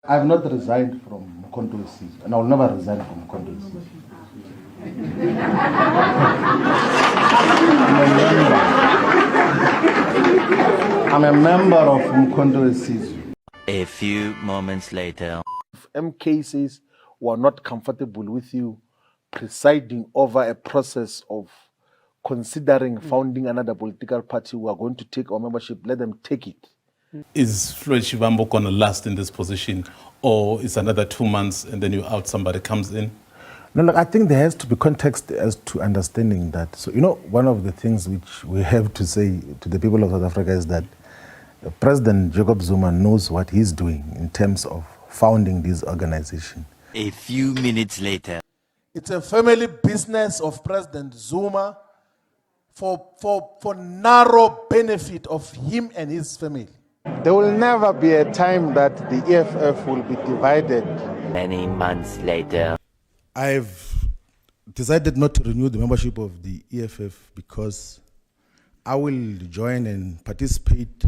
I've not resigned from Mkhonto Wesizwe, and I will never resign from Mkhonto Wesizwe. I'm a member of Mkhonto Wesizwe. A few moments later. If MK says we're not comfortable with you presiding over a process of considering founding another political party who are going to take our membership, let them take it. Is Floyd Shivambu going to last in this position, or is another 2 months and then you out, somebody comes in? No, look, I think there has to be context as to understanding that. So, one of the things which we have to say to the people of South Africa is that President Jacob Zuma knows what he's doing in terms of founding this organization. A few minutes later. It's a family business of President Zuma for narrow benefit of him and his family. There will never be a time that the EFF will be divided. Many months later. I've decided not to renew the membership of the EFF because I will join and participate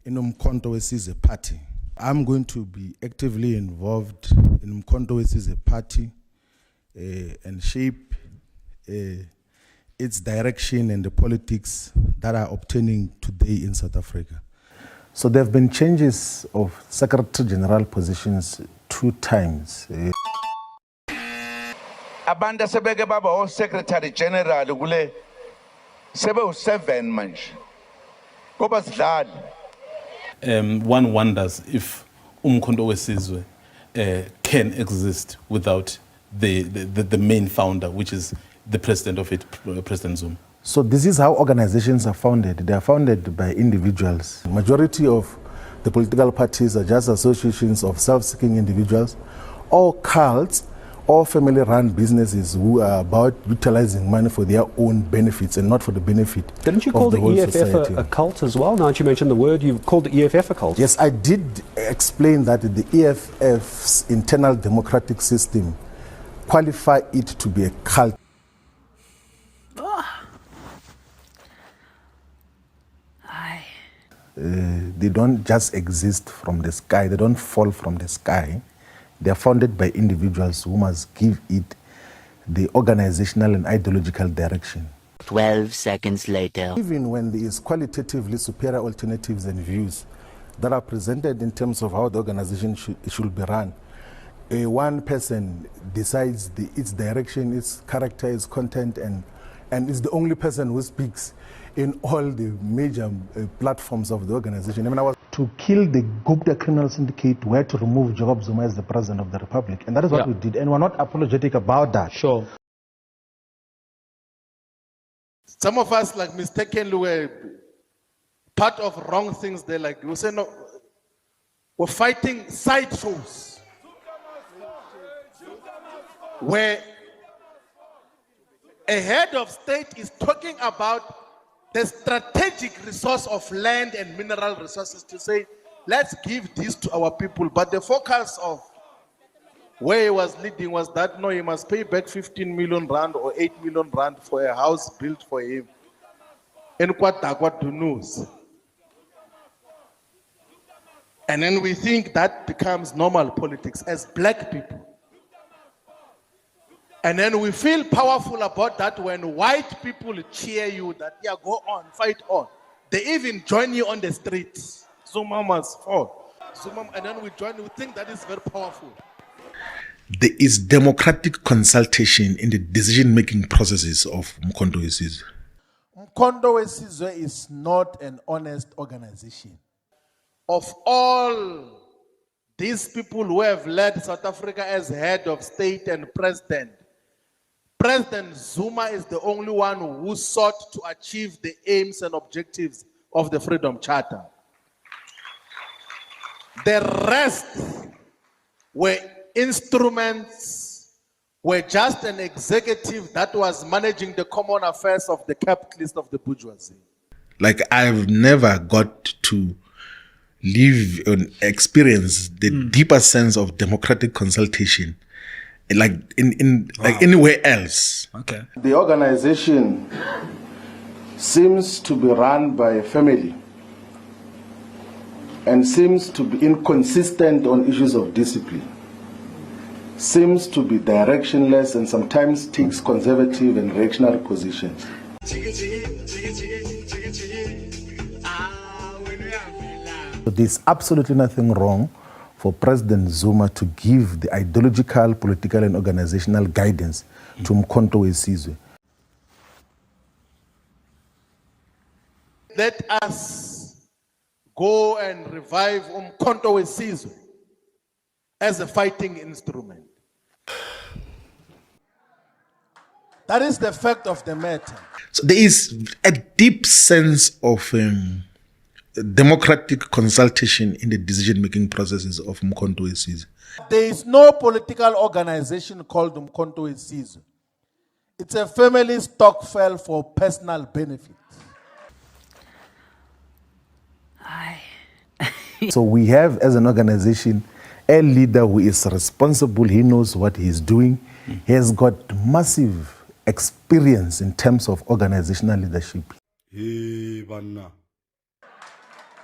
in Mkhonto Wesizwe party. I'm going to be actively involved in Mkhonto Wesizwe party and shape its direction and the politics that are obtaining today in South Africa. So there have been changes of Secretary General positions 2 times. Abanda sebeke baba o Secretary General kule sebe u7 manje. Koba sidlali. One wonders if Mkhonto Wesizwe can exist without the main founder, which is the president of it, President Zuma. So this is how organizations are founded. They are founded by individuals. The majority of the political parties are just associations of self-seeking individuals or cults or family-run businesses who are about utilizing money for their own benefits and not for the benefit Didn't you of call the the whole EFF society. a cult as well? Now that you mentioned the word, you called the EFF a cult. Yes, I did explain that the EFF's internal democratic system qualify it to be a cult. They don't just exist from the sky. They don't fall from the sky. They are founded by individuals who must give it the organizational and ideological direction. 12 seconds later. Even when there is qualitatively superior alternatives and views that are presented in terms of how the organization should be run, one person decides its direction, its character, its content, and is the only person who speaks in all the major platforms of the organization. I mean, I was to kill the Gupta criminal syndicate, we had to remove Jacob Zuma as the president of the republic. And that is what we did. And we're not apologetic about that. Sure. Some of us, like mistakenly, were part of wrong things there. Like we say, no, we're fighting side shows where a head of state is talking about the strategic resource of land and mineral resources to say, let's give this to our people. But the focus of where he was leading was that, no, he must pay back 15 million rand or 8 million rand for a house built for him in Kwatakwa Dunus. And then we think that becomes normal politics as black people. And then we feel powerful about that when white people cheer you that, yeah, go on, fight on. They even join you on the streets. Zuma must fall. And then we join, we think that is very powerful. There is democratic consultation in the decision-making processes of Mkhonto Wesizwe. Mkhonto Wesizwe is not an honest organization. Of all these people who have led South Africa as head of state and president, President Zuma is the only one who sought to achieve the aims and objectives of the Freedom Charter. The rest were instruments, were just an executive that was managing the common affairs of the capitalist of the bourgeoisie. Like, I've never got to live and experience the deeper sense of democratic consultation like like anywhere else. Okay. The organization seems to be run by a family. and seems to be inconsistent on issues of discipline, seems to be directionless and sometimes takes conservative and reactionary positions. There's absolutely nothing wrong for President Zuma to give the ideological, political and organizational guidance to Mkhonto Wesizwe. Let us go and revive Mkhonto Wesizwe as a fighting instrument. That is the fact of the matter. So there is a deep sense of democratic consultation in the decision-making processes of Mkhonto Wesizwe. There is no political organization called Mkhonto Wesizwe. It's a family stokvel for personal benefit. So we have, as an organization, a leader who is responsible. He knows what he is doing. He has got massive experience in terms of organizational leadership.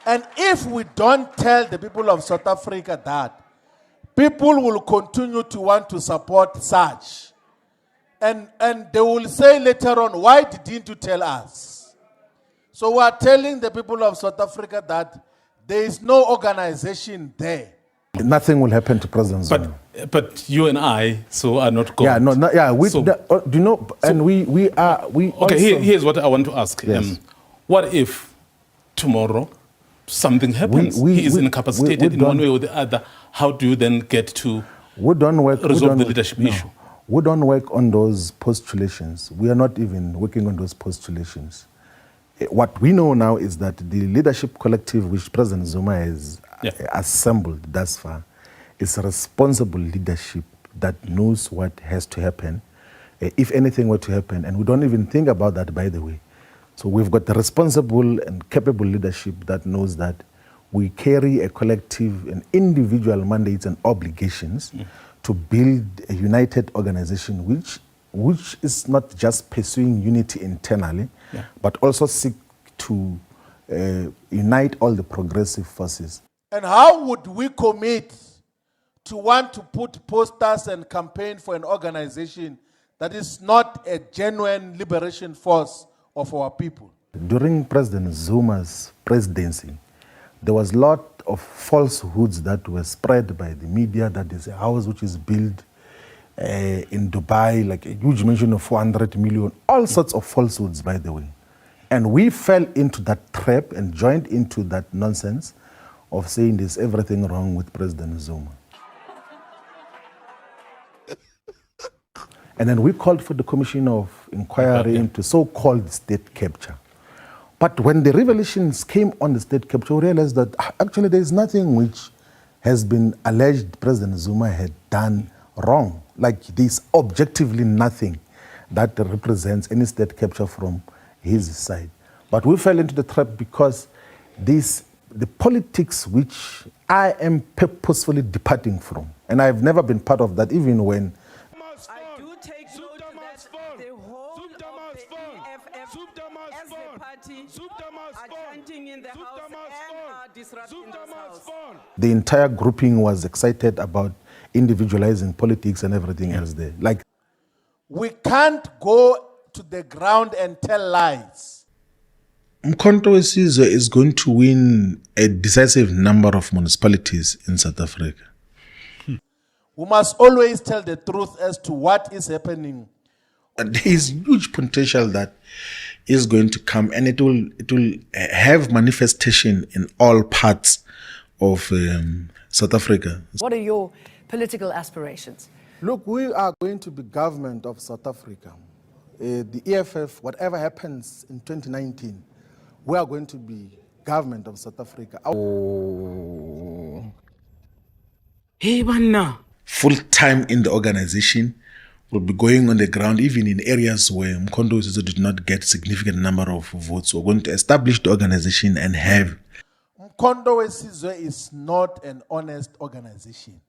And if we don't tell the people of South Africa that, people will continue to want to support such. And they will say later on, why didn't you tell us? So we are telling the people of South Africa that there is no organization there. Nothing will happen to President Zuma. But you and I are not going. Yeah, no, yeah. So- do you know? And we are. Okay, also, here's what I want to ask. Yes. What if tomorrow something happens? He is incapacitated in one way or the other. How do you then get to resolve the leadership issue? We don't work on those postulations. We are not even working on those postulations. What we know now is that the leadership collective which President Zuma has assembled thus far is a responsible leadership that knows what has to happen, if anything were to happen, and we don't even think about that, by the way. So we've got the responsible and capable leadership that knows that we carry a collective and individual mandates and obligations to build a united organization which is not just pursuing unity internally, but also seek to unite all the progressive forces. And how would we commit to want to put posters and campaign for an organization that is not a genuine liberation force of our people? During President Zuma's presidency, there was a lot of falsehoods that were spread by the media that there's a house which is built in Dubai, like a huge mention of 400 million, all sorts of falsehoods, by the way. And we fell into that trap and joined into that nonsense of saying there's everything wrong with President Zuma. And then we called for the commission of inquiry into so-called state capture. But when the revelations came on the state capture, we realized that actually there is nothing which has been alleged President Zuma had done wrong. Like there's objectively nothing that represents any state capture from his side. But we fell into the trap because the politics which I am purposefully departing from, and I've never been part of that, even when I do take note that the whole of the EFF as the party are chanting in the house and are disrupting this house. the entire grouping was excited about individualizing politics and everything else there. Like, We can't go to the ground and tell lies. Mkhonto Wesizwe is going to win a decisive number of municipalities in South Africa. We must always tell the truth as to what is happening. And there is huge potential that is going to come, and it will have manifestation in all parts of South Africa. What are your political aspirations? Look, we are going to be government of South Africa. The EFF, whatever happens in 2019, we are going to be government of South Africa. Hey, Banna. Full time in the organization, will be going on the ground, even in areas where Mkhonto Wesizwe did not get significant number of votes. We're going to establish the organization and have. Mkhonto Wesizwe is not an honest organization.